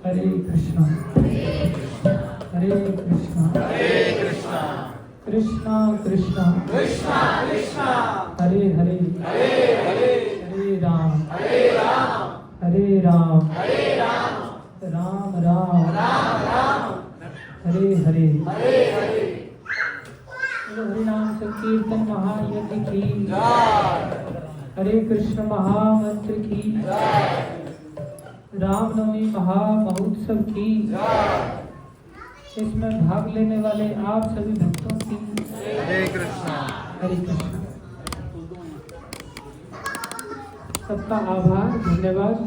हरे कृष्णा हरे कृष्णा कृष्णा कृष्णा हरे हरे हरे राम राम राम हरे हरे। हरि नाम संकीर्तन महायज्ञ की हरे कृष्ण महामंत्र की रामनवमी महामहोत्सव की इसमें भाग लेने वाले आप सभी भक्तों की हरे कृष्णा हरे कृष्णा। सबका आभार धन्यवाद।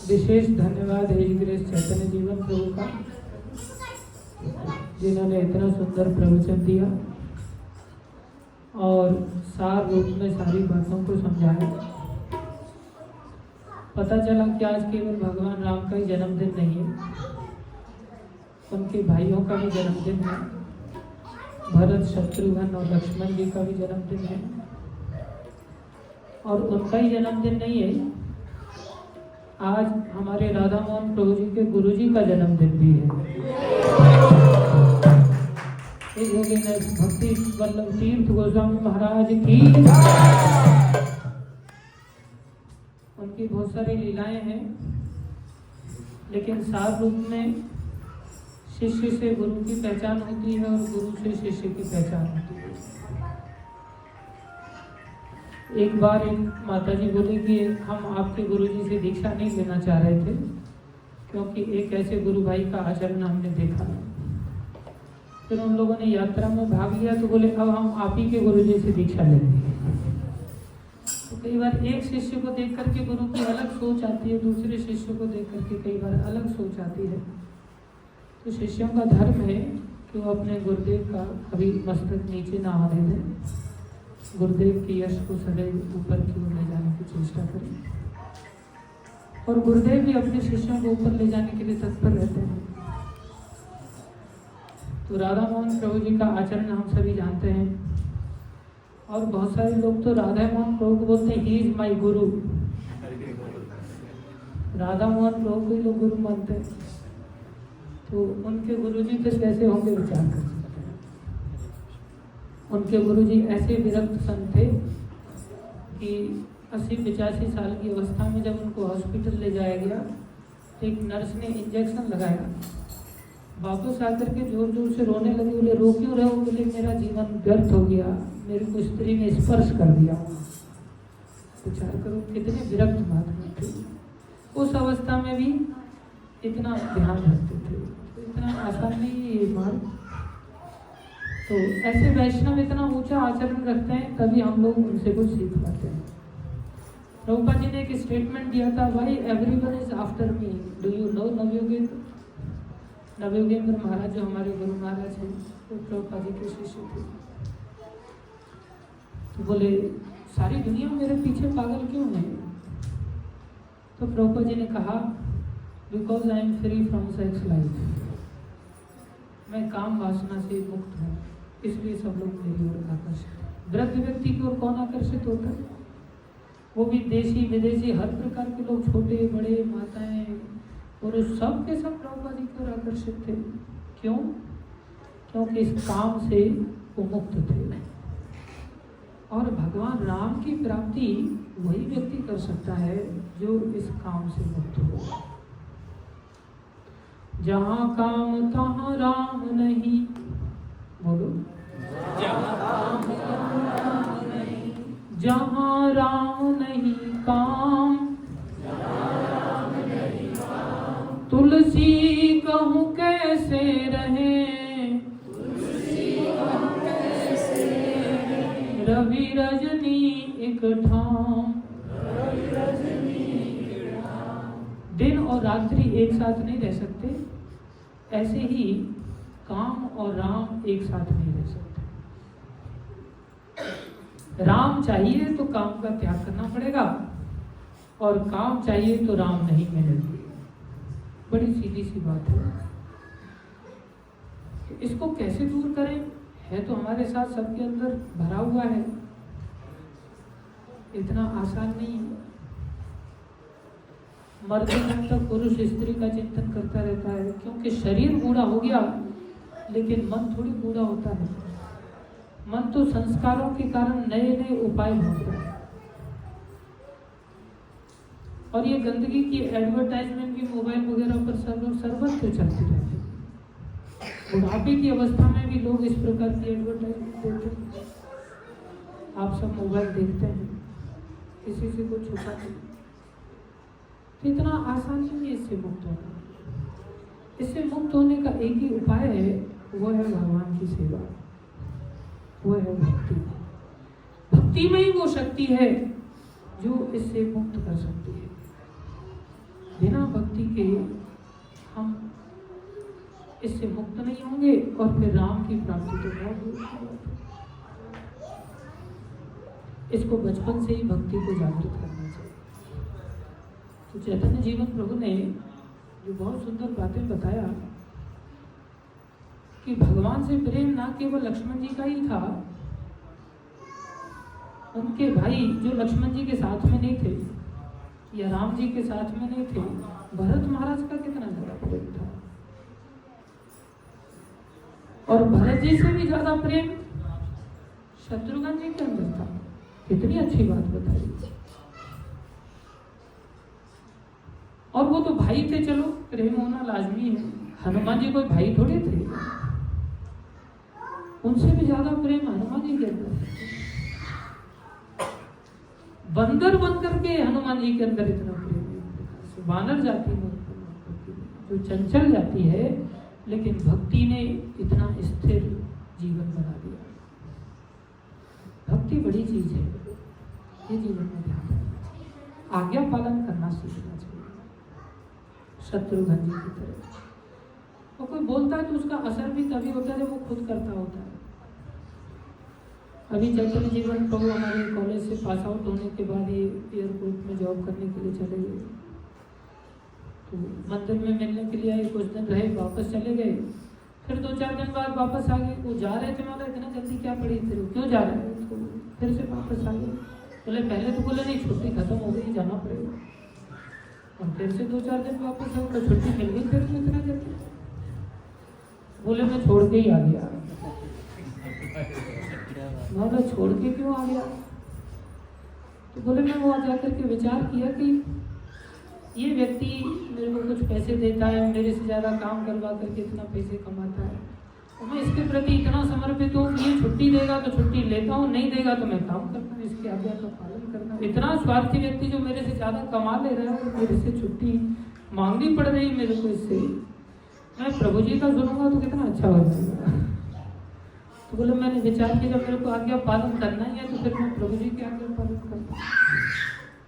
विशेष धन्यवाद है ग्रेस चैतन्य जीवन प्रभु का, जिन्होंने इतना सुंदर प्रवचन दिया और सार रूप में सारी बातों को समझाया। पता चला कि आज केवल भगवान राम का ही जन्मदिन नहीं है, उनके भाइयों का भी जन्मदिन है, भरत शत्रुघ्न और लक्ष्मण जी का भी जन्मदिन है। और उनका ही जन्मदिन नहीं है, आज हमारे राधा मोहन प्रभु जी के गुरु जी का जन्मदिन भी है। भक्ति वल्लभ तीर्थ गोस्वामी महाराज की उनकी बहुत सारी लीलाएं हैं, लेकिन सार रूप में शिष्य से गुरु की पहचान होती है और गुरु से शिष्य की पहचान होती है। एक बार एक माता जी बोली कि हम आपके गुरु जी से दीक्षा नहीं लेना चाह रहे थे, क्योंकि एक ऐसे गुरु भाई का आचरण हमने देखा। फिर उन लोगों ने यात्रा में भाग लिया तो बोले अब हम आप ही के गुरु जी से दीक्षा लेंगे। तो कई बार एक शिष्य को देख करके गुरु की अलग सोच आती है, दूसरे शिष्य को देख करके कई बार अलग सोच आती है। तो शिष्यों का धर्म है कि वो अपने गुरुदेव का कभी मस्तक नीचे ना आने दें, गुरुदेव की यश को सदैव ऊपर की ओर ले जाने की चेष्टा करें और गुरुदेव भी अपने शिष्यों को ऊपर ले जाने के लिए तत्पर रहते हैं। तो राधा मोहन प्रभु जी का आचरण हम सभी जानते हैं और बहुत सारे लोग तो राधा मोहन प्रभु को बोलते हैं ही इज माई गुरु। राधा मोहन प्रभु को ही लोग गुरु मानते हैं, तो उनके गुरु जी फिर कैसे होंगे विचार कर सकते हैं। उनके गुरु जी ऐसे विरक्त संत थे कि 80-85 साल की अवस्था में जब उनको हॉस्पिटल ले जाया गया तो एक नर्स ने इंजेक्शन लगाया, वापस आकर के जोर जोर से रोने लगे। बोले रो क्यों रहे हो? बोले मेरा जीवन व्यर्थ हो गया, मेरे को स्त्री ने स्पर्श कर दिया। विचार करो कितने विरक्त महात्मा थे, उस अवस्था में भी इतना ध्यान रखते थे। तो इतना आसान नहीं ये मार्ग। तो ऐसे वैष्णव इतना ऊंचा आचरण रखते हैं, तभी हम लोग उनसे कुछ सीख पाते हैं। प्रभुपाद जी ने एक स्टेटमेंट दिया था, why everyone is after me, do you know Navyogendra? Navyogendra Maharaj जो हमारे गुरु महाराज हैं, वो प्रभुपाद जी के शिष्य थे। तो बोले सारी दुनिया मेरे पीछे पागल क्यों है? तो प्रभुपाद जी ने कहा because I am free from sex life, मैं काम वासना से मुक्त हूँ, इसलिए सब लोग मेरी ओर आकर्षित। वृद्ध व्यक्ति की ओर कौन आकर्षित होता है? वो भी देशी विदेशी हर प्रकार के लोग, छोटे बड़े माताएं पुरुष, सब के सब प्रभुपाद जी की ओर आकर्षित थे। क्यों? क्योंकि इस काम से वो मुक्त थे। और भगवान राम की प्राप्ति वही व्यक्ति कर सकता है जो इस काम से मुक्त हो। जहाँ काम तहाँ राम नहीं, बोलो जहाँ काम तहाँ नहीं, जहाँ राम नहीं काम, तुलसी कहूँ कैसे रहे, रवि रजनी एक ठाम। दिन और रात्रि एक साथ नहीं रह सकते, ऐसे ही काम और राम एक साथ नहीं रह सकते। राम चाहिए तो काम का त्याग करना पड़ेगा, और काम चाहिए तो राम नहीं मिलेंगे। बड़ी सीधी सी बात है। इसको कैसे दूर करें? है तो हमारे साथ सबके अंदर भरा हुआ है, इतना आसान नहीं है। मर्द जब तक पुरुष स्त्री का चिंतन करता रहता है, क्योंकि शरीर बूढ़ा हो गया लेकिन मन थोड़ी बूढ़ा होता है। मन तो संस्कारों के कारण नए नए उपाय ढूंढता है। और ये गंदगी की एडवर्टाइजमेंट भी मोबाइल वगैरह पर सर्वत्र चलती रहती है। बुढ़ापे की अवस्था में भी लोग इस प्रकार की एडवर्टाइजमेंट देते हैं। आप सब मोबाइल देखते हैं, किसी से कुछ छुपा नहीं। तो इतना आसान नहीं है इससे मुक्त होना। इससे मुक्त होने का एक ही उपाय है, वो है भगवान की सेवा, वो है भक्ति। भक्ति में ही वो शक्ति है जो इससे मुक्त कर सकती है। बिना भक्ति के हम इससे मुक्त नहीं होंगे और फिर राम की प्राप्ति तो बहुत दूर की बात है। इसको बचपन से ही भक्ति को जागृत करना चाहिए। तो चैतन्य जीवन प्रभु ने जो बहुत सुंदर बातें बताया कि भगवान से प्रेम ना केवल लक्ष्मण जी का ही था, उनके भाई जो लक्ष्मण जी के साथ में नहीं थे या राम जी के साथ में नहीं थे, भरत महाराज का कितना ज्यादा प्रेम था। और भरत जी से भी ज्यादा प्रेम शत्रुघ्न जी के अंदर था। कितनी अच्छी बात बताई। और वो तो भाई थे, चलो प्रेम होना लाजमी है। हनुमान जी कोई भाई थोड़े थे, उनसे भी ज्यादा प्रेम हनुमान जी के अंदर। बंदर बन करके हनुमान जी के अंदर इतना प्रेम है। वानर जाति में जो चंचल जाती है, लेकिन भक्ति ने इतना स्थिर जीवन बना दिया। भक्ति बड़ी चीज है, ये जीवन में ध्यान रखना चाहिए। आज्ञा पालन करना सीखना चाहिए शत्रुघ्न जी की तरह। और कोई बोलता है तो उसका असर भी तभी होता है जब वो खुद करता होता है। अभी चैतन्य जीवन प्रभु हमारे कॉलेज से पास आउट होने के बाद ये एयरपोर्ट में जॉब करने के लिए चले गए। तो मंदिर में मिलने के लिए आए, कुछ दिन रहे, वापस चले गए। फिर 2-4 दिन बाद वापस आ गए। वो जा रहे थे, मतलब इतना जल्दी क्या पड़ी, फिर क्यों जा रहे हैं, तो फिर से वापस आ गए। बोले पहले तो बोले नहीं, छुट्टी खत्म हो गई, जाना पड़ेगा। और फिर से 2-4 दिन वापस आए तो छुट्टी मिल गई फिर इतना जल्दी। बोले मैं छोड़ के ही आ गया। बोला छोड़ के क्यों आ गया? तो बोले मैं वहाँ जाकर के विचार किया कि ये व्यक्ति मेरे को कुछ पैसे देता है, मेरे से ज़्यादा काम करवा करके इतना पैसे कमाता है, और मैं इसके प्रति इतना समर्पित हूँ कि ये छुट्टी देगा तो छुट्टी लेता हूँ, नहीं देगा तो मैं काम करता हूँ, इसकी आज्ञा का पालन करना। इतना स्वार्थी व्यक्ति जो मेरे से ज़्यादा कमा ले रहा है, मेरे से छुट्टी मांगनी पड़ रही मेरे को, इससे मैं प्रभु जी का सुनूंगा तो कितना अच्छा हो जाएगा। तो बोले मैंने विचार किया जब मेरे को आज्ञा पालन करना ही है तो फिर मैं प्रभु जी की आज्ञा पालन करता।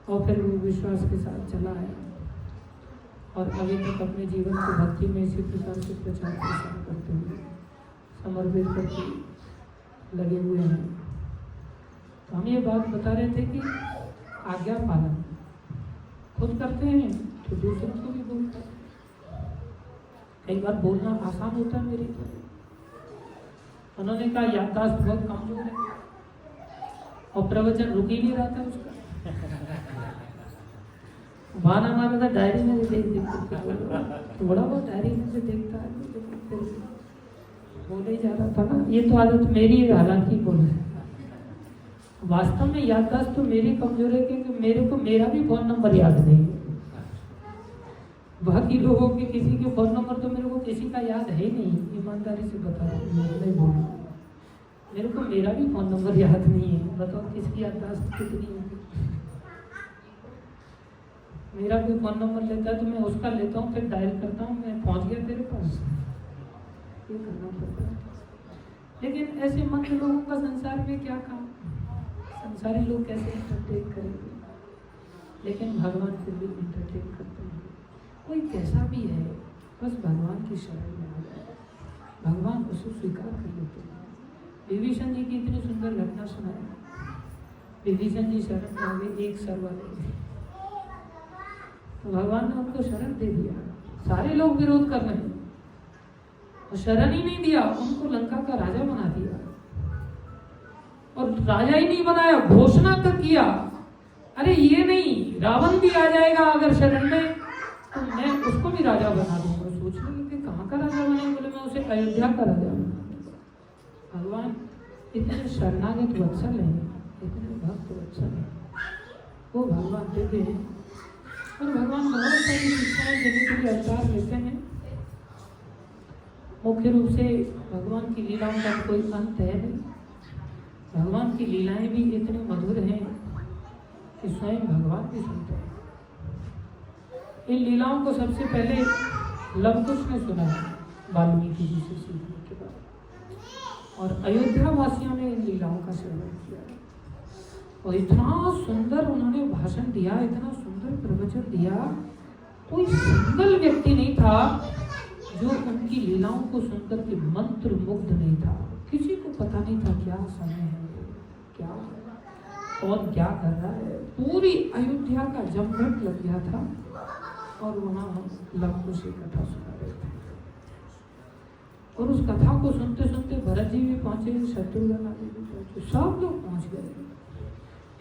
और फिर वो विश्वास के साथ चला है और अभी तक अपने जीवन को भक्ति में इसी प्रकार से प्रचार प्रसार करते हुए समर्पित करके लगे हुए हैं। तो हम ये बात बता रहे थे कि आज्ञा पालन खुद करते हैं तो दूसरों को भी बोलते हैं। कई बार बोलना आसान होता है मेरी तरह। उन्होंने कहा याददाश्त बहुत कमजोर है और प्रवचन रुक ही नहीं रहा था उसका। बहाना मारा था डायरी में से देखता, थोड़ा बहुत डायरी में से देखता है, बोले ही जा रहा था ना। ये तो आदत मेरी है, हालांकि बोले वास्तव में याददाश्त तो मेरी कमजोर है क्योंकि मेरे को मेरा भी फोन नंबर याद नहीं है। बाकी लोगों के किसी के फोन नंबर तो मेरे को किसी का याद है ही नहीं, ईमानदारी से बता रहा हूँ, नहीं बोलूँ। मेरे को मेरा भी फोन नंबर याद नहीं है। बताओ किसकी याददाश्त कितनी होगी। मेरा कोई फोन नंबर लेता है तो मैं उसका लेता हूँ, फिर डायल करता हूँ, मैं पहुँच गया तेरे पास, ये करना पड़ता है। लेकिन ऐसे मंद लोगों का संसार में क्या काम, संसारी लोग कैसे इंटरटेन करेंगे। लेकिन भगवान फिर भी इंटरटेन करते हैं। कोई कैसा भी है, बस भगवान की शरण में आ जाए, भगवान उसको स्वीकार कर लेते हैं। विभीषण जी की इतनी सुंदर घटना सुनाई। विभीषण जी शरण में आ गए एक सर वाले, तो भगवान ने उनको शरण दे दिया। सारे लोग विरोध कर रहे हैं और शरण ही नहीं दिया, उनको लंका का राजा बना दिया। और राजा ही नहीं बनाया, घोषणा तक किया, अरे ये नहीं, रावण भी आ जाएगा अगर शरण में अयोध्या का राजा बना। भगवान इतने शरणागत वत्सल हैं, इतने भक्त वत्सल हैं, वो भगवान देते हैं। और भगवान बहुत सारी शिक्षाएं देने के लिए अवतार लेते हैं। मुख्य रूप से भगवान की लीलाओं का कोई अंत है नहीं। भगवान की लीलाएं भी इतने मधुर हैं कि स्वयं भगवान भी सुनते हैं। इन लीलाओं को सबसे पहले लवकुश ने सुना वाल्मीकि जी से सीखने के बाद, और अयोध्या वासियों ने इन लीलाओं का सेवन किया और इतना सुंदर उन्होंने भाषण दिया, इतना सुंदर प्रवचन दिया। कोई सिंगल व्यक्ति नहीं था जो उनकी लीलाओं को सुनकर के मंत्र मुग्ध नहीं था। किसी को पता नहीं था क्या समय है, क्या कौन क्या कर रहा है। पूरी अयोध्या का जमघट लग गया था और वहाँ हम लवकुश की कथा सुना रहे थे। और उस कथा को सुनते सुनते भरत जी भी पहुंचे, शत्रुघ्न आदि भी पहुंचे, सब लोग पहुंच गए।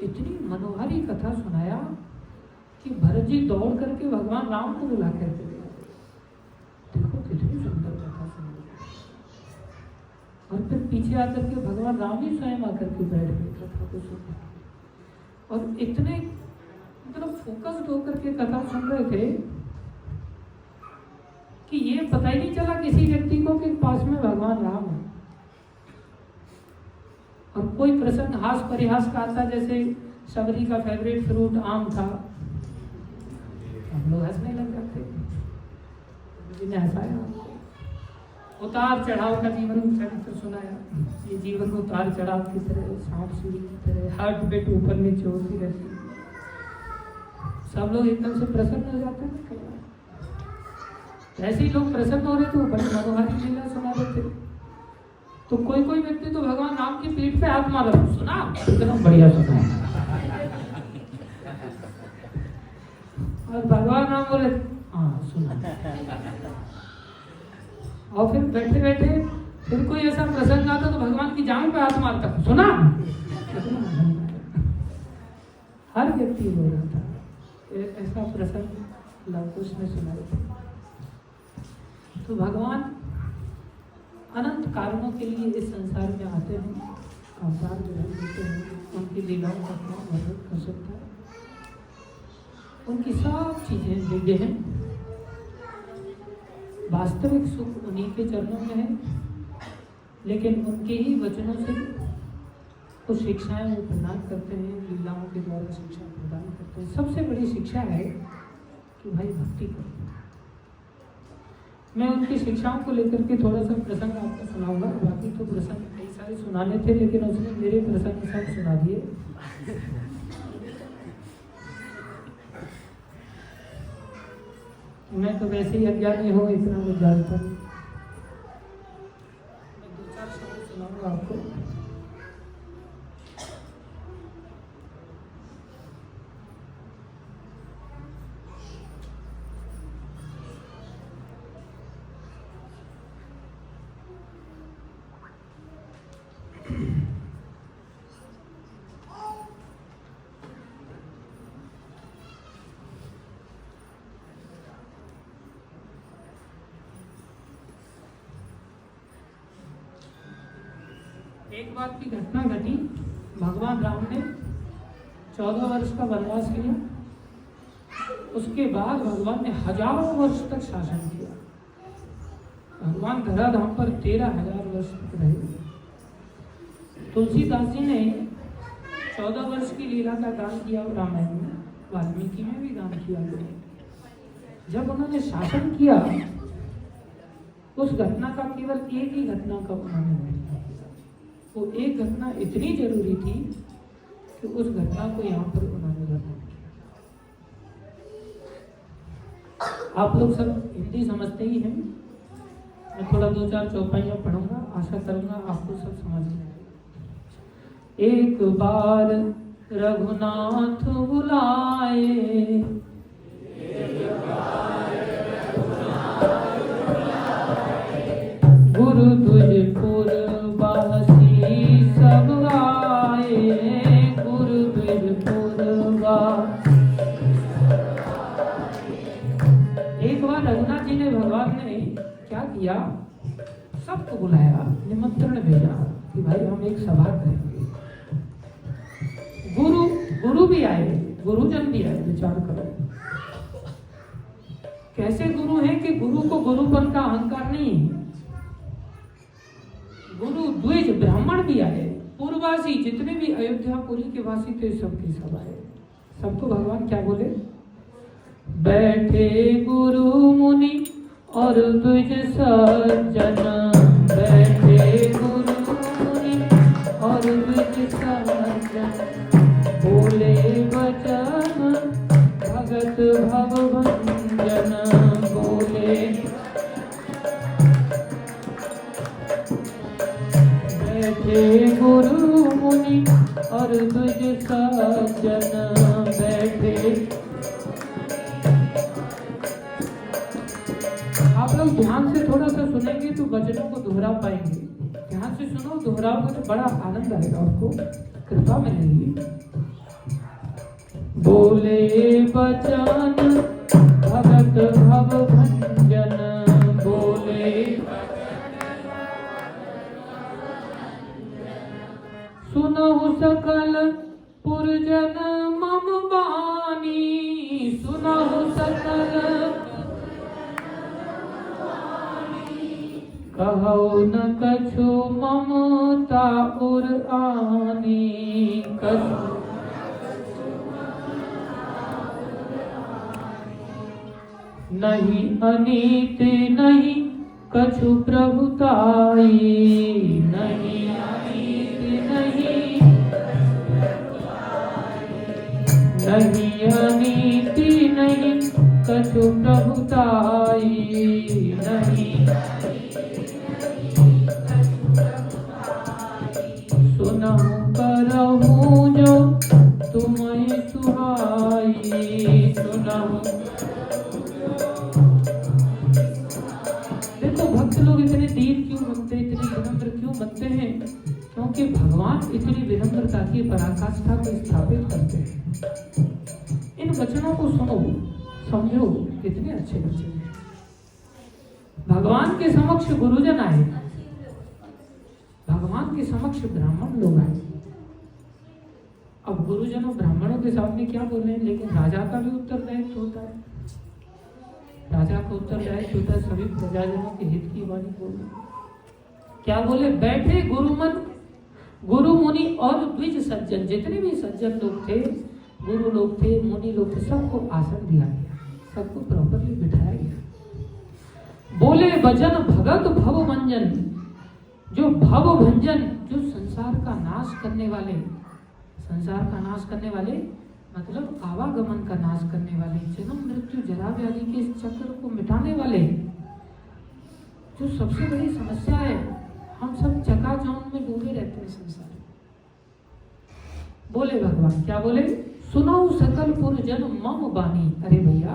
इतनी मनोहारी कथा सुनाया कि भरत जी दौड़ करके भगवान राम को बुला करके ले आए। देखो कितनी सुंदर कथा सुनी। और फिर पीछे आकर के भगवान राम ही स्वयं आकर के बैठ गए कथा को सुनने। और इतने मतलब फोकस्ड होकर के कथा सुन रहे थे कि ये पता ही नहीं चला किसी व्यक्ति को कि पास में भगवान राम है। और कोई प्रसंग हास परिहास का आता, जैसे सबरी का फेवरेट फ्रूट आम था, हम लोग हंसने लग जाते, जिन्हें हंसाया। उतार चढ़ाव का जीवन चरित्र सुनाया। ये जीवन उतार चढ़ाव की तरह, सांप सीढ़ी की तरह, हार्ट बीट ऊपर नीचे होती रहती है। सब लोग एकदम से प्रसन्न हो जाते हैं। ऐसे ही लोग प्रसन्न हो रहे थे, बड़ी मनोहारी लीला सुना रहे थे। तो कोई कोई व्यक्ति तो भगवान राम की पीठ पे हाथ मार रहा, सुना एकदम बढ़िया सुना। और भगवान राम बोले हाँ सुना। और फिर बैठे बैठे फिर कोई ऐसा प्रसंग आता तो भगवान की जांघ पे हाथ मारता, सुना। हर व्यक्ति हो रहा था। ऐसा प्रसंग लवकुश ने सुनाया था। तो भगवान अनंत कारणों के लिए इस संसार में आते हैं, अवतार ग्रहण करते हैं। उनकी लीलाओं का क्या वर्णन कर सकता है। उनकी सब चीजें दिव्य हैं। वास्तविक सुख उन्हीं के चरणों में है, लेकिन उनके ही वचनों से कुछ शिक्षाएं वो प्रदान करते हैं, लीलाओं के द्वारा शिक्षा प्रदान करते हैं। सबसे बड़ी शिक्षा है कि भाई भक्ति करो। मैं उनकी शिक्षाओं को लेकर के थोड़ा सा प्रसंग आपको सुनाऊंगा। बाकी तो प्रसंग कई सारे सुनाने थे, लेकिन उसने मेरे प्रसंग सब सुना दिए। मैं तो वैसे ही अज्ञानी हूँ, इतना मैं जानता हूँ। मैं 2-4 शब्द सुनाऊंगा आपको। एक बात की घटना घटी। भगवान राम ने 14 वर्ष का वनवास किया। उसके बाद भगवान ने हजारों वर्ष तक शासन किया। भगवान धराधाम पर 13,000 वर्ष तक रहे। तुलसीदास जी ने 14 वर्ष की लीला का गान किया रामायण में, वाल्मीकि में भी गान किया। जब उन्होंने शासन किया, उस घटना का केवल एक ही घटना का उन्होंने वर्णन किया। वो एक घटना इतनी जरूरी थी कि उस घटना को यहाँ पर उन्होंने वर्णन किया। आप लोग सब हिंदी समझते ही हैं। मैं थोड़ा 2-4 चौपाइयाँ पढ़ूंगा, आशा करूंगा आपको सब समझ में आए। एक बार रघुनाथ बुलाए, गुरु तुझपुर बासी सब आए, गुरु तुझपुर एक बार रघुनाथ जी ने, भगवान ने क्या किया, सबको बुलाया, निमंत्रण भेजा कि भाई हम एक सभा करेंगे। गुरु भी आए, गुरुजन भी आए। विचार करो कैसे गुरु हैं कि गुरु को गुरुपन का अहंकार नहीं है। गुरु द्विज ब्राह्मण भी आए, पूर्ववासी जितने भी अयोध्यापुरी के वासी थे सबकी सब आए। सबको भगवान क्या बोले? बैठे गुरु मुनि और द्विज सज्जन, बैठे गुरु मुनि और द्विज सज्जन, बोले वचन भगत भवभंजन, बोले बैठे गुरु मुनि और द्विज सज्जन, बैठे। आप लोग ध्यान से थोड़ा सा सुनेंगे तो वचनों को दोहरा पाएंगे। ध्यान से सुनो, दोहराओगे तो बड़ा आनंद आएगा, आपको कृपा मिलेगी। बोले वचन भगत भवभंजन, बोले सुनहु सकल पुरजन मम बानी, सुनहु सकल कहौ न कछु ममता उर आनी, नहीं अनीति नहीं कछु प्रभुताई, नहीं अनीति नहीं, नहीं अनीति नहीं कछु प्रभुताई, नहीं सुनहु करहु जो तुम्हें सुहाई, सुनहु। देखो भक्त लोग इतने दीन क्यों बनते, इतने विनम्र क्यों बनते हैं? क्योंकि भगवान इतनी विनम्रता की पराकाष्ठा को स्थापित करते हैं। इन वचनों को सुनो, समझो, कितने अच्छे वचन हैं। भगवान के समक्ष गुरुजन आए, भगवान के समक्ष ब्राह्मण लोग आए। अब गुरुजनों ब्राह्मणों के सामने क्या बोल रहे हैं, लेकिन राजा का भी उत्तरदायित्व होता है। राजा का उत्तरदायित्व होता है सभी प्रजाजनों के हित की वाणी बोलना। क्या बोले? बैठे गुरु मुनि और द्विज सज्जन, जितने भी सज्जन लोग थे, गुरु लोग थे, मुनि लोग थे, सबको आसन दिया गया, सबको प्रॉपरली बिठाया गया। बोले वचन भगत भवभंजन, जो भवभंजन, जो संसार का नाश करने वाले, संसार का नाश करने वाले मतलब आवागमन का नाश करने वाले, जन्म मृत्यु जरा व्याधि के इस चक्र को मिटाने वाले, जो सबसे बड़ी समस्या है। हम सब चकाचौंध में डूबे रहते हैं संसार में। बोले भगवान, क्या बोले? सुनाओ सकल पुरजन मम बानी। अरे भैया,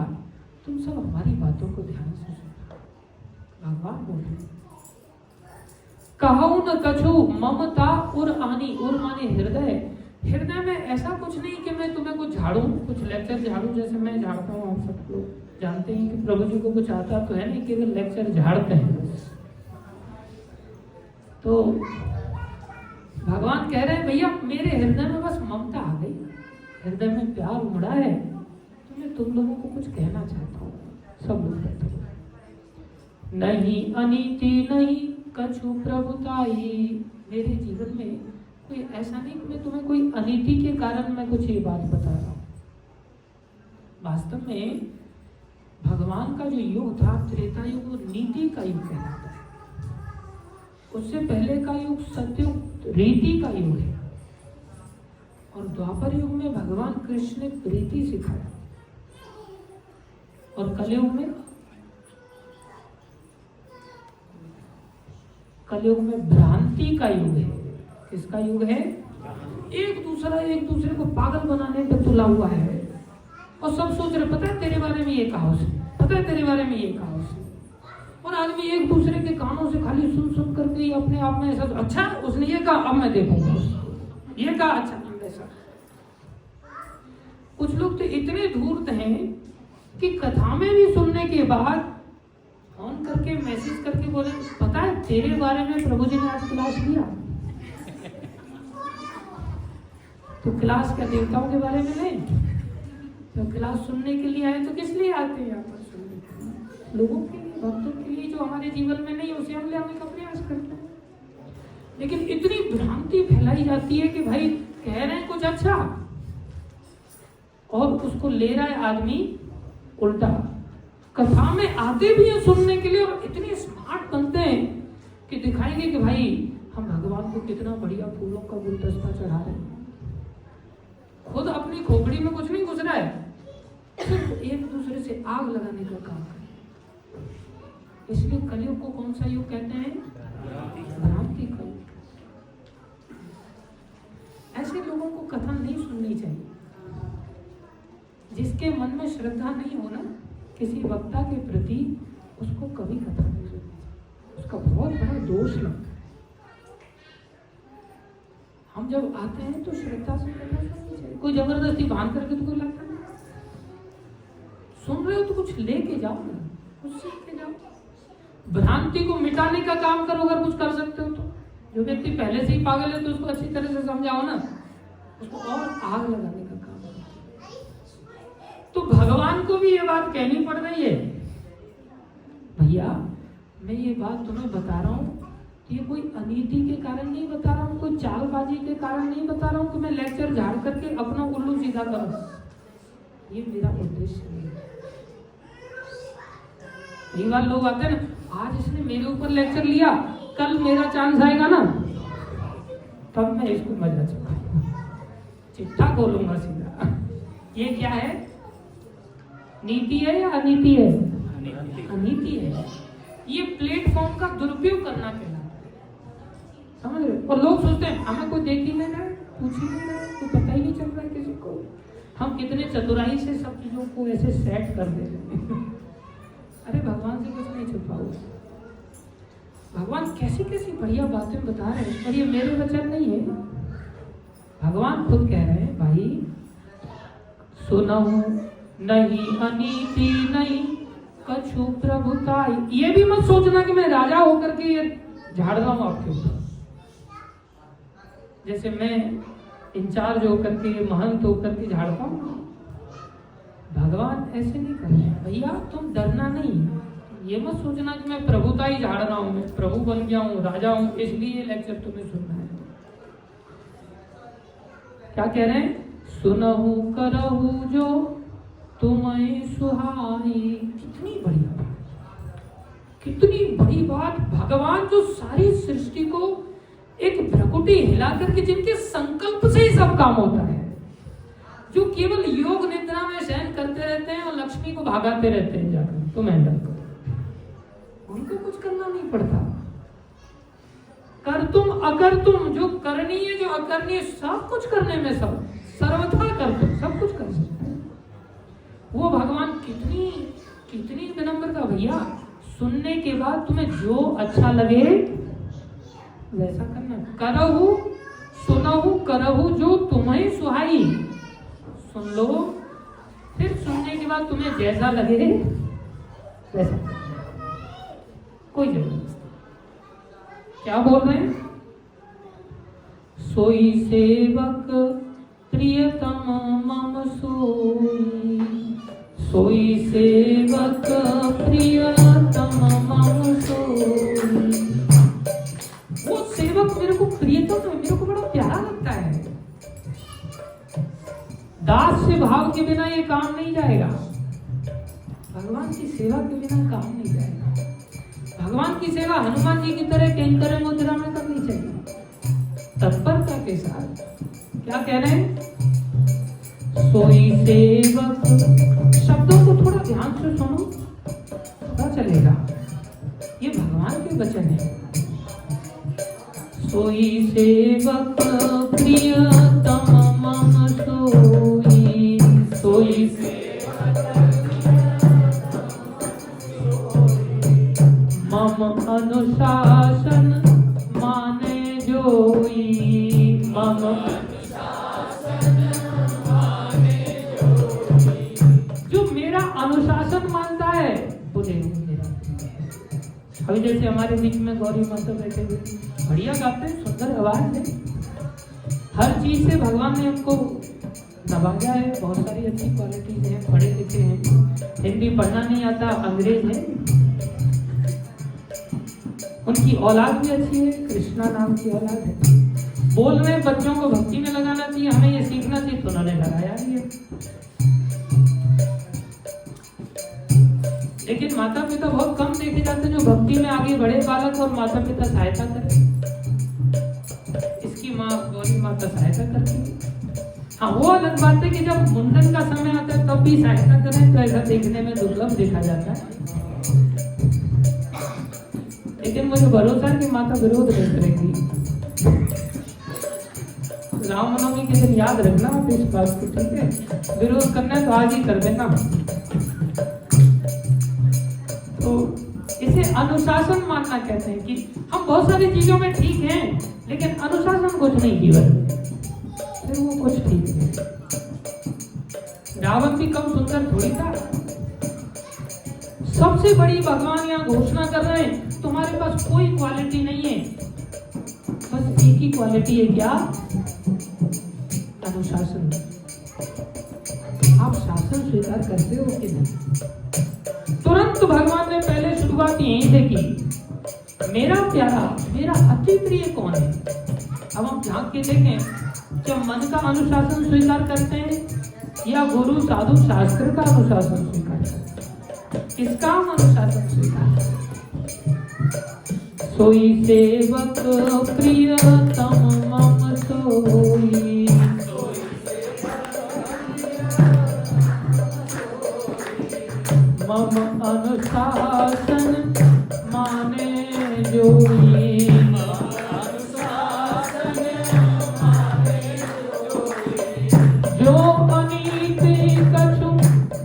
तुम सब हमारी बातों को ध्यान से सुनो। भगवान बोले, कहूं न कछु ममता उर आनी, उर माने हृदय। हृदय में ऐसा कुछ नहीं कि मैं तुम्हें कुछ झाड़ूं, कुछ लेक्चर झाड़ूं जैसे मैं झाड़ता हूँ। आप सब लोग जानते हैं कि प्रभु जी को कुछ आता तो है नहीं, केवल लेक्चर झाड़ते हैं। तो भगवान कह रहे हैं, भैया मेरे हृदय में बस ममता आ गई, हृदय में प्यार उमड़ा है, तो मैं तुम लोगों को कुछ कहना चाहता हूँ। सब लोग कहते हैं, नहीं अनीति नहीं कछु प्रभुताई। मेरे जीवन में कोई ऐसा नहीं कि मैं तुम्हें कोई अनीति के कारण मैं कुछ ये बात बता रहा हूँ। वास्तव में भगवान का जो युग था त्रेता युग, वो नीति का युग कहलाता है। उससे पहले का युग सत्युग रीति का युग है, और द्वापर युग में भगवान कृष्ण ने प्रीति सिखाया, और कलयुग में भ्रांति का युग है। किसका युग है? एक दूसरे को पागल बनाने पे तुला हुआ है, और सब सोच रहे पता है तेरे बारे में ये कहा उसने, पता है तेरे बारे में ये कहा उसने। और आदमी एक दूसरे के कानों से खाली सुन करके ही अपने आप में ऐसा, अच्छा उसने ये कहा अब मैं देखूंगा, ये कहा अच्छा ऐसा। कुछ लोग तो इतने धूर्त हैं कि कथा में भी सुनने के बाद फोन करके मैसेज करके बोले पता है तेरे बारे में प्रभु जी ने आज क्लास लिया। तो क्लास क्या देवताओं के बारे में नहीं, तो क्लास सुनने के लिए आए तो किस लिए आते हैं यहाँ पर? सुनने के लिए, लोगों के लिए, भक्तों के लिए जो हमारे जीवन में नहीं उसे हम ले आने का प्रयास करते हैं। लेकिन इतनी भ्रांति फैलाई जाती है कि भाई कह रहे हैं कुछ अच्छा और उसको ले रहा है आदमी उल्टा। कथा में आते भी हैं सुनने के लिए और इतने स्मार्ट बनते हैं कि दिखाएंगे कि भाई हम भगवान को कितना बढ़िया फूलों का गुलदस्ता चढ़ा रहे हैं। खुद अपनी खोपड़ी में कुछ नहीं घुस रहा है, सिर्फ एक दूसरे से आग लगाने का काम करें। इसलिए कलयुग को कौन सा युग कहते हैं? भ्रांति का युग। ऐसे लोगों को कथा नहीं सुननी चाहिए। जिसके मन में श्रद्धा नहीं हो ना किसी वक्ता के प्रति, उसको कभी कथा नहीं सुननी चाहिए। उसका बहुत बड़ा दोष लगता है। हम जब आते हैं तो श्रद्धा से कथा सुननी चाहिए। कोई जबरदस्ती बांध करके तो कोई लगता नहीं। सुन रहे हो तो कुछ लेके जाओ ना, कुछ सीख के जाओ। भ्रांति को मिटाने का काम करो अगर कुछ कर सकते हो तो। जो व्यक्ति पहले से ही पागल है तो उसको अच्छी तरह से समझाओ ना, उसको और आग लगाने का काम करो। तो भगवान को भी ये बात कहनी पड़ रही है, भैया मैं ये बात तुम्हें बता रहा हूँ, ये कोई अनीति के कारण नहीं बता रहा हूँ, कोई चालबाजी के कारण नहीं बता रहा हूँ कि मैं लेक्चर झाड़ करके अपना उल्लू सीधा करूं। ये मेरा उद्देश्य नहीं है। कई बार लोग आते हैं ना, आज इसने मेरे ऊपर लेक्चर लिया, कल मेरा चांस आएगा ना तब मैं इसको मजा चुकाऊंगा, चिट्ठा खोलूंगा सीधा। ये क्या है? नीति है या अनीति है? अनीति है। ये प्लेटफॉर्म का दुरुपयोग करना कहलाता है, समझ रहे? और लोग सोचते हैं हमें कोई देख ही नहीं रहा है, पूछ ही नहीं रहा है, कोई पता ही नहीं चल रहा है किसी को। हम कितने चतुराई से सब चीजों को ऐसे सेट कर दे रहे हैं। अरे भगवान से कुछ नहीं छुपाओ। भगवान कैसी कैसी बढ़िया बातें बता रहे हैं, और ये मेरे वचन नहीं है, भगवान खुद कह रहे हैं भाई सुनहु नहीं अनीति नहीं कछु प्रभुताई। ये भी मत सोचना कि मैं राजा होकर के ये झाड़ रहा हूं आपके ऊपर, जैसे मैं इंचार्ज होकर के महंत होकर के झाड़ता हूं। भगवान ऐसे नहीं कर रहे। भैया तुम डरना नहीं, ये मत सोचना कि मैं प्रभुता ही झाड़ रहा हूं, मैं प्रभु बन गया हूं, राजा हूं, इसलिए लेक्चर तुम्हें सुनना है। क्या कह रहे हैं? सुनहु करहु जो तुम्हें सुहाई। कितनी बढ़िया बात, कितनी बड़ी बात। भगवान जो सारी सृष्टि को एक भ्रकुटी हिला करके, जिनके संकल्प से ही सब काम होता है, जो केवल योग निद्रा में शयन करते रहते हैं और लक्ष्मी को भागाते रहते हैं जाकर, तुम हैंडल करो, उनको कुछ करना नहीं पड़ता। कर तुम अगर तुम, जो करनी है जो अकरनी है, सब कुछ करने में सब सर्वथा कर तुम, सब कुछ कर सकते हैं। वो भगवान कितनी कितनी विनम्रता। भैया सुनने के बाद तुम्हें जो अच्छा लगे वैसा करना। करहु सुनहु करहु जो तुम्हें सुहाई। सुन लो, फिर सुनने के बाद तुम्हें जैसा लगे वैसा, कोई जरूरत नहीं। क्या बोल रहे हैं? सोई सेवक प्रियतम मम सोई, सोई सेवक प्रियतम मम सोई। वो सेवक मेरे को प्रियतम है, मेरे को बड़ा प्यारा लगता है। दास से भाव के बिना ये काम नहीं जाएगा, भगवान की सेवा के बिना काम नहीं जाएगा। भगवान की सेवा हनुमान जी की तरह केंकर मुद्रा में करनी चाहिए, तत्परता के साथ। क्या कह रहे हैं? सोई सेवक। शब्दों को थोड़ा ध्यान से सुनो, पता चलेगा ये भगवान के वचन है। सोई सेवक प्रियतम मम सोई, सोई मम अनुशासन माने जोई, मम जो मेरा अनुशासन मानता है वो देखो मेरा। अभी जैसे हमारे बीच में गौरी माता बैठे हुए, बढ़िया गाते हैं, सुंदर आवाज है, हर चीज से भगवान ने उनको नवाजा है, बहुत सारी अच्छी क्वालिटीज हैं, पढ़े लिखे हैं, हिंदी पढ़ना नहीं आता, अंग्रेज है, उनकी औलाद भी अच्छी है, कृष्णा नाम की औलाद है। बोल रहे बच्चों को भक्ति में लगाना चाहिए, हमें ये सीखना चाहिए, तो उन्होंने लगाया भी है। लेकिन माता पिता बहुत कम देखे जाते हैं जो भक्ति में आगे बढ़े बालक और माता पिता सहायता करें। इसकी माँ गौरी माता सहायता करती है। हाँ, वो अलग बात है कि जब मुंडन का समय आता है तब भी सहायता करें, तो ऐसा देखने में दुर्लभ देखा जाता है। लेकिन मुझे भरोसा है कि माता विरोध नहीं करेगी। रामनवमी के दिन याद रखना आप इस बात को, ठीक है? विरोध करना है तो आज ही कर देना। तो इसे अनुशासन मानना कहते हैं कि हम बहुत सारी चीजों में ठीक हैं, लेकिन अनुशासन कुछ नहीं जीवन में, फिर वो कुछ ठीक है। रावण भी कम सुंदर थोड़ी था। सबसे बड़ी भगवान यहाँ घोषणा कर रहे हैं, तुम्हारे पास कोई क्वालिटी नहीं है, बस एक ही क्वालिटी है, क्या? अनुशासन। आप शासन स्वीकार करते हो कि नहीं? तुरंत भगवान ने पहले शुरुआत यहीं से की, मेरा प्यारा, मेरा अति प्रिय कौन है? अब हम झांक के देखें, जब मन का अनुशासन स्वीकार करते हैं या गुरु साधु शास्त्र का अनुशासन स्वीकार करते हैं? किसका हम अनुशासन स्वीकार करते हैं? सोई सेवक प्रियतम मम सोई, मम अनुशासन माने जोई, जो अनीति कछु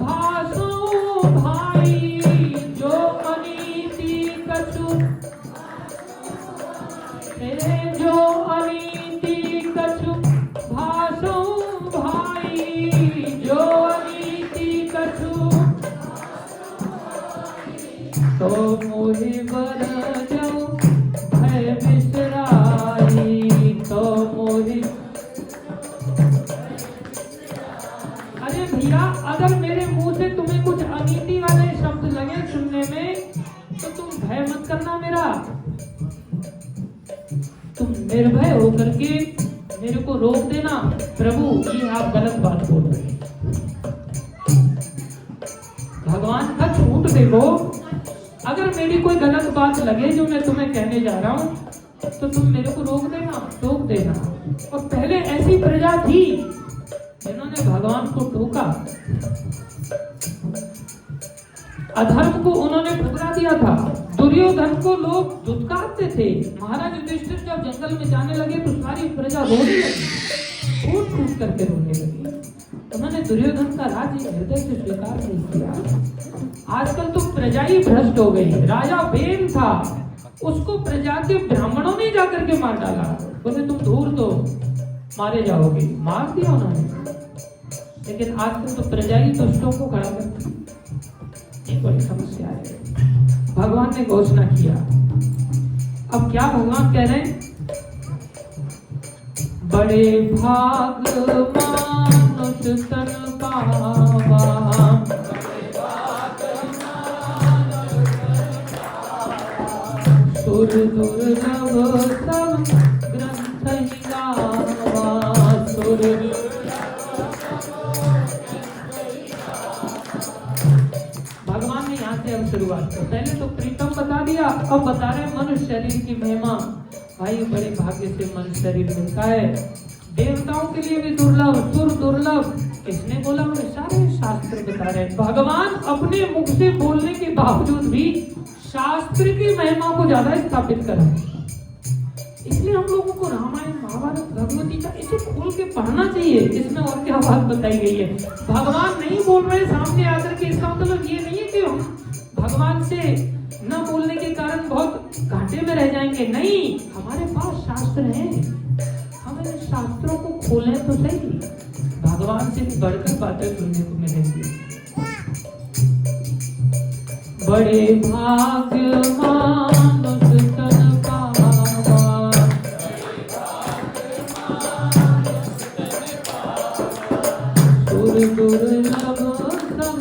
भासो भाई, जो अनीति कछु, जो अनीति कछु भासो भाई, जो अनीति कछु तो मोहि बर जाओ भय बिसराई, तो मोहि। अरे भैया, अगर मेरे मुंह से तुम्हें कुछ अनीति वाले शब्द लगे सुनने में, तो तुम भय मत करना मेरा, तुम निर्भय होकर के मेरे को रोक देना, प्रभु ये आप गलत बात बोल रहे हैं। भगवान का छूट देखो, अगर मेरी कोई गलत बात लगे जो मैं तुम्हें कहने जा रहा हूं, तो तुम मेरे को रोक देना। और पहले ऐसी प्रजा थी जिन्होंने भगवान को टोका, अधर्म को उन्होंने ठुकरा दिया था। दुर्योधन को लोग धुतकारते थे। महाराज युधिष्ठिर जब जंगल में जाने लगे तो सारी प्रजा रोने लगी, फूट फूट करके रोने लगी। उन्होंने दुर्योधन का राज्य हृदय से स्वीकार नहीं किया। आजकल तो प्रजा ही भ्रष्ट हो गई। राजा बेन था, उसको प्रजा के ब्राह्मणों ने जाकर के मार डाला। बोले तुम दूर तो मारे जाओगे, मार दिया उन्होंने। लेकिन आजकल तो प्रजा ही दुष्टों को खड़ा करती, ये बड़ी समस्या है। भगवान ने घोषणा किया। अब क्या भगवान कह रहे हैं? बड़े भाग मानुष तन पावा, सुर दुर्लभ सब ग्रंथ ही गावा, सुर। भगवान ने यहाँ से अब शुरुआत की। पहले तो प्रीतम बता दिया, अब बता रहे मनुष्य शरीर की महिमा। भाई बड़े भाग्य से मनुष्य शरीर मिलता है। देवताओं के लिए भी दुर्लभ, सुर दुर्लभ। किसने बोला? सारे शास्त्र बता रहे। भगवान अपने मुख से बोलने के बावजूद भी शास्त्र की महिमा को ज्यादा स्थापित कर रहे हैं। इसलिए हम लोगों को रामायण, महाभारत, भगवत गीता इसे खोल के पढ़ना चाहिए। इसमें और क्या बात बताई गई है? भगवान नहीं बोल रहे सामने आकर के, इसका मतलब ये नहीं है कि हम भगवान से न बोलने के कारण बहुत घाटे में रह जाएंगे। नहीं, हमारे पास शास्त्र हैं, हम इन शास्त्रों को खोलें तो सही। भगवान से बढ़कर बातें सुनने को मिलेंगी। बड़े भाग्यमान उस तन पावा, सुर दुर्लभ सब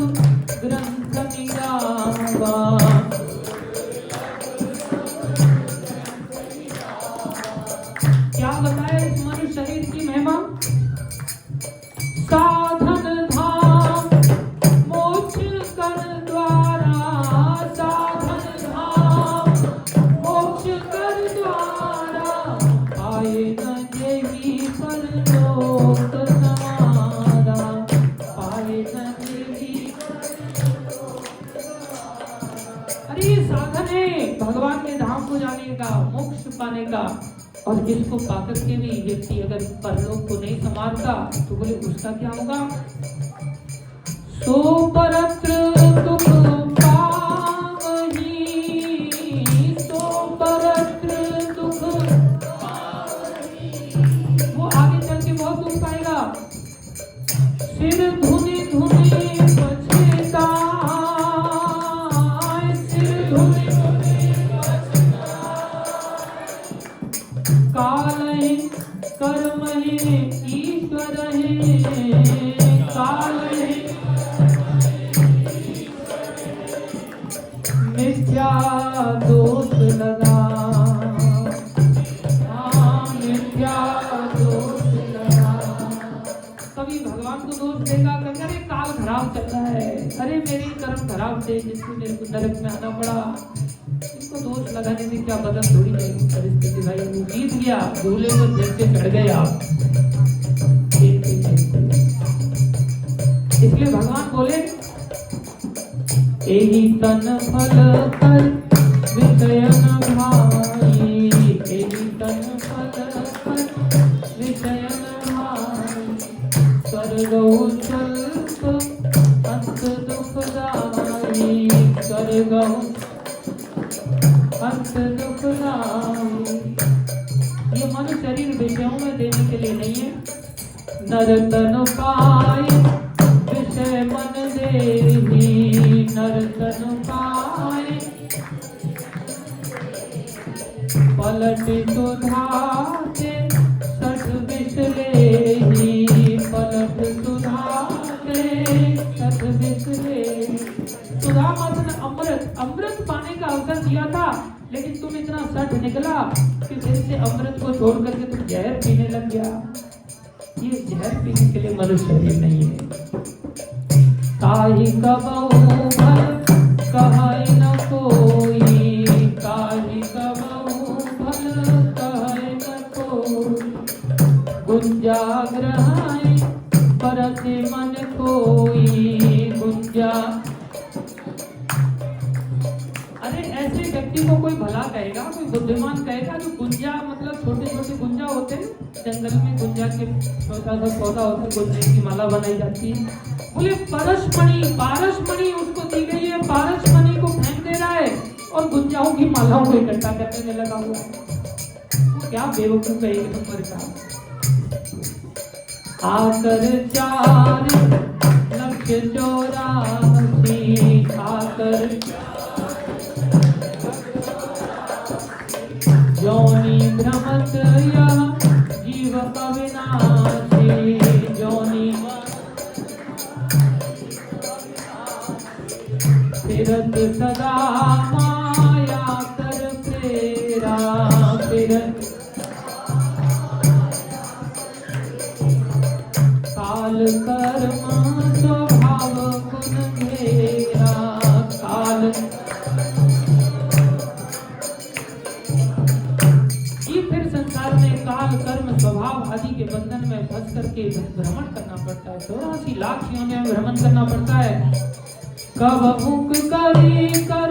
ग्रंथ निरावा। क्या बताए इस मनुष्य शरीर की महिमा? साधन धाम मोक्ष कर द्वारा, साधन धाम मोक्ष कर द्वारा, आए न देवी परलोक समारा, आए न देवी। अरे ये साधन है भगवान के धाम को जाने का, मोक्ष पाने का। और जिसको पाकर के भी व्यक्ति अगर परलोक को नहीं संवारता तो बोले उसका क्या होगा? सो परत्र दुख पावही, सो परत्र दुख पावही। वो आगे चल के बहुत दुख पाएगा। सिर धुनी धुनी पछताए, सिर धुनी कालहि कर्महि ईश्वरहि, कालहि मिथ्या दोष लगा, मिथ्या दोष लगा। कभी भगवान को दोष देगा, कभी अरे काल खराब चल रहा है, अरे मेरी कर्म खराब थे जिससे मेरे को नरक में आना पड़ा। इसको दोष लगाने से क्या बदल थोड़ी जाएगी परिस्थिति। भाई वो जीत गया, झूले को जैसे चढ़ गए आप। इसलिए भगवान बोले एही तन फल कर विषय न भाई, एही तन फल कर विषय न भाई, स्वर्गौ स्वल्प अंत दुखदाई, स्वर्गौ अंत दुखदाई। ये मनुष्य शरीर विषयों में देने के लिए नहीं है। नर तन पाए विषय मन देही, नर तन पाए पलट सुधाते सठ विष लेही, पलट सुधाते सठ विष लेही। सुधा मतलब अमृत, अमृत पाने का अवसर दिया था, लेकिन तुम इतना सठ निकला कि फिर से अमृत को छोड़ करके तुम जहर पीने लग गया। ये जहर पीने के लिए मनुष्य शरीर नहीं है। काहि कबहु भल कहे न कोई, काहि कबहु भल कहे न कोई, गुंजा ग्रहाए परसे मन कोई, गुंजा। अरे ऐसे व्यक्ति को कोई भला कहेगा, कोई बुद्धिमान कहेगा जो गुंजा मतलब छोटे छोटे गुंजा होते हैं जंगल में, गुंजा के छोटा सा पौधा होता है, गुंजे की माला बनाई जाती है। बोले परसमणि, पारसमणि उसको दी गई है, पारसमणि को फेंक दे रहा है और गुंजाओं की मालाओं को इकट्ठा करने में लगा हुआ है। वो क्या बेवकूफ है एक नंबर का। आकर 4 लक्ष 84, आकर योनि भ्रमत यह जीव अविनाशी, योनि फिरत सदा माया कर फेरा, फिरत काल कर्म स्वभाव गुण घेरा, काल। संसार में काल कर्म स्वभाव आदि के बंधन में फंस करके भ्रमण करना पड़ता है। 84 लाख योनियों में भ्रमण करना पड़ता है। कब भूख करी कर